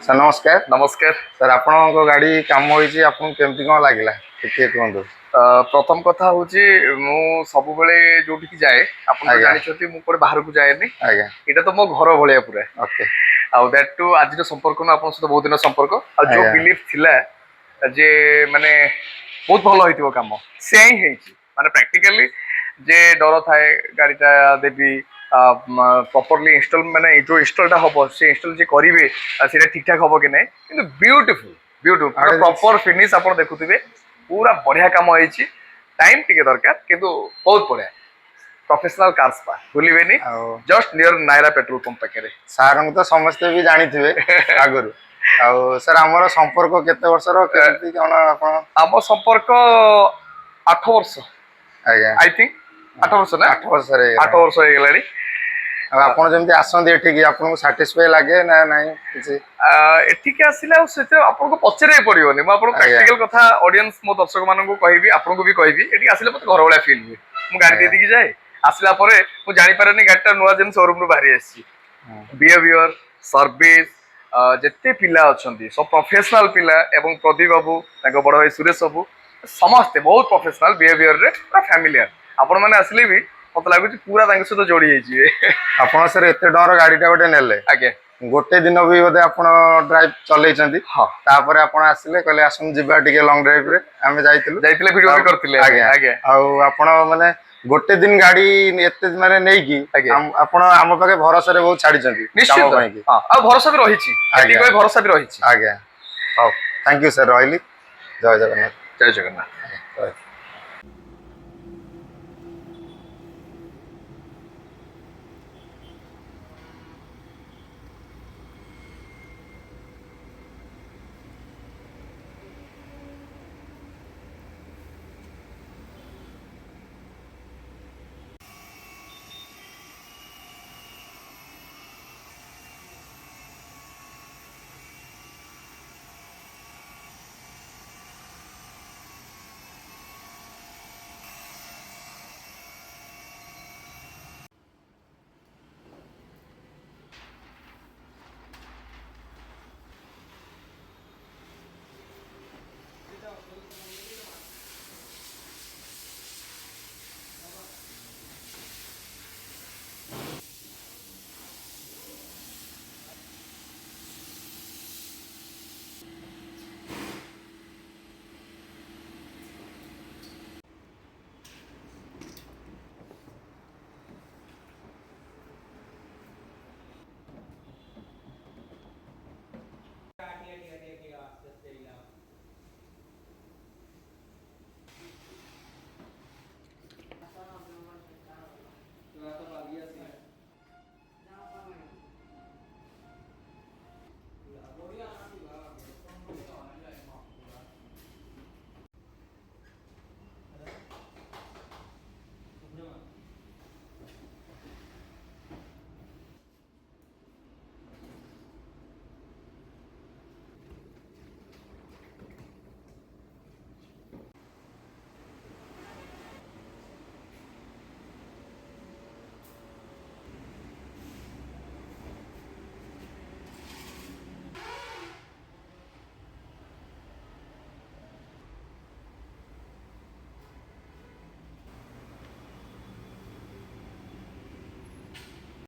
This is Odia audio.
ସାର୍ ନମସ୍କାର। ନମସ୍କାର। ସାର୍ ଆପଣଙ୍କ ଗାଡ଼ି କାମ ହେଇଛି, ଆପଣଙ୍କୁ କେମିତି କ'ଣ ଲାଗିଲା ଟିକେ କୁହନ୍ତୁ। ପ୍ରଥମ କଥା ହଉଛି ମୁଁ ସବୁବେଳେ ଯୋଉଠିକି ଯାଏ ଆପଣ ତ ଆଜ୍ଞା ଜାଣିଛନ୍ତି ମୁଁ କୁଆଡେ ବାହାରକୁ ଯାଏନି। ଆଜ୍ଞା ଏଇଟା ତ ମୋ ଘର ଭଳିଆ ପୁରା। ଓକେ ଆଉ ଦ୍ୟାଟ୍ ଟୁ ଆଜିର ସମ୍ପର୍କ ନୁହଁ, ଆପଣଙ୍କ ସହିତ ବହୁତ ଦିନ ସମ୍ପର୍କ। ଆଉ ଯୋଉ ଆଜ୍ଞା ବିଲିଫ୍ ଥିଲା ଯେ ମାନେ ବହୁତ ଭଲ ହେଇଥିବ କାମ, ସେ ହିଁ ହେଇଛି। ମାନେ ପ୍ରାକ୍ଟିକାଲି ଯେ ଡର ଥାଏ ଗାଡିଟା ଦେବି ପ୍ରପରଲି ଇନଷ୍ଟଲ, ମାନେ ଯୋଉ ଇନଷ୍ଟଲଟା ହବ ସେ ଇନଷ୍ଟଲ ଯିଏ କରିବେ ସେଇଟା ଠିକ ଠାକ ହବ କି ନାହିଁ, କିନ୍ତୁ ବ୍ୟୁଟିଫୁଲ ଆଉ ପ୍ରପର ଫିନିଶ ଆପଣ ଦେଖୁଥିବେ, ପୁରା ବଢିଆ କାମ ହେଇଛି। ଟାଇମ ଟିକେ ଦରକାର କିନ୍ତୁ ବହୁତ ବଢିଆ। ପ୍ରଫେସନାଲ କାର୍ ସ୍ପା ଭୁଲିବେନି, ଆଉ just near Nayara petrol pump ପାଖରେ। ସାର୍ଙ୍କୁ ତ ସମସ୍ତେ ବି ଜାଣିଥିବେ ଆଗରୁ। ଆଉ ସାର୍ ଆମର ସମ୍ପର୍କ କେତେ ବର୍ଷର, କେମିତି କ'ଣ ଆପଣ? ଆମ ସମ୍ପର୍କ 8 ବର୍ଷ, ଆଜ୍ଞା ଆଇ ଥିଙ୍କ 8 ବର୍ଷ ନା 8 ବର୍ଷରେ 8 ବର୍ଷ ହେଇଗଲାଣି। ଆଉ ଆପଣ ଯେମିତି ଆସନ୍ତି ଏଠିକି, ଆପଣଙ୍କୁ ସାଟିସ୍ଫାଏ ଲାଗେ ନା ନାହିଁ କିଛି? ଏଠିକି ଆସିଲେ ଆଉ ସେଥିରେ ଆପଣଙ୍କୁ ପଚାରିବାକୁ ପଡିବନି। ମୁଁ ଆପଣଙ୍କୁ ଆଜ୍ଞା ପ୍ରାକ୍ଟିକାଲ କଥା ଅଡିଏନ୍ସ ମୋ ଦର୍ଶକ ମାନଙ୍କୁ କହିବି, ଆପଣଙ୍କୁ ବି କହିବି, ଏଠିକି ଆସିଲେ ମତେ ଘର ଭଳିଆ ଫିଲ୍ ହୁଏ। ମୁଁ ଗାଡି ଆଜ୍ଞା ଦେଇଦେଇକି ଯାଏ, ଆସିଲା ପରେ ମୁଁ ଜାଣିପାରେନି ଗାଡିଟା ନୂଆ ଯେମିତି ସୋରୁମ ରୁ ବାହାରି ଆସିଛି। ବିହେଭିୟର, ସର୍ଭିସ, ଯେତେ ପିଲା ଅଛନ୍ତି ସବୁ ପ୍ରଫେସନାଲ ପିଲା, ଏବଂ ପ୍ରଦୀପ ବାବୁ, ତାଙ୍କ ବଡ ଭାଇ ସୁରେଶ ବାବୁ, ସମସ୍ତେ ବହୁତ ପ୍ରଫେସନାଲ ବିହେଭିୟରରେ, ପୁରା ଫ୍ୟାମିଲିଆର। ଆପଣ ମାନେ ଆସିଲେ ବି ମତେ ଲାଗୁଛି ପୁରା ତାଙ୍କ ସହିତ ଯୋଡି ହେଇଯିବେ। ଆପଣ ସାର୍ ଏତେ ଟଙ୍କାର ଗାଡ଼ିଟା ଗୋଟେ ନେଲେ, ଆଜ୍ଞା ଗୋଟେ ଦିନ ବି ବୋଧେ ଆପଣ ଡ୍ରାଇଭ୍ ଚଲେଇଛନ୍ତି। ହଁ ତାପରେ ଆପଣ ଆସିଲେ, କହିଲେ ଆସନ୍ତୁ ଯିବା ଟିକେ ଲଙ୍ଗ ଡ୍ରାଇଭରେ। ଆମେ ଯାଇଥିଲୁ, ଯାଇଥିଲେ ଭିଡିଓ ବି କରିଥିଲେ ଆମେ। ଆଜ୍ଞା। ଆଜ୍ଞା ଆଉ ଆପଣ ମାନେ ଗୋଟେ ଦିନ ଗାଡ଼ି ଏତେ ମାନେ ନେଇକି ଆଜ୍ଞା ଆପଣ ଆମ ପାଖେ ଭରସାରେ ବହୁତ ଛାଡ଼ିଛନ୍ତି କାମ ନିଶ୍ଚିତ। ପାଇଁକି। ହଁ, ଆଉ ଭରସା ବି ରହିଛି, ଏତିକି ଆଜ୍ଞା କହି ଭରସା ବି ରହିଛି। ଆଜ୍ଞା। ହଉ, ଥ୍ୟାଙ୍କ ୟୁ ସାର୍, ରହିଲି। ଜୟ ଜଗନ୍ନାଥ। ଜୟ ଜଗନ୍ନାଥ। ଜୟ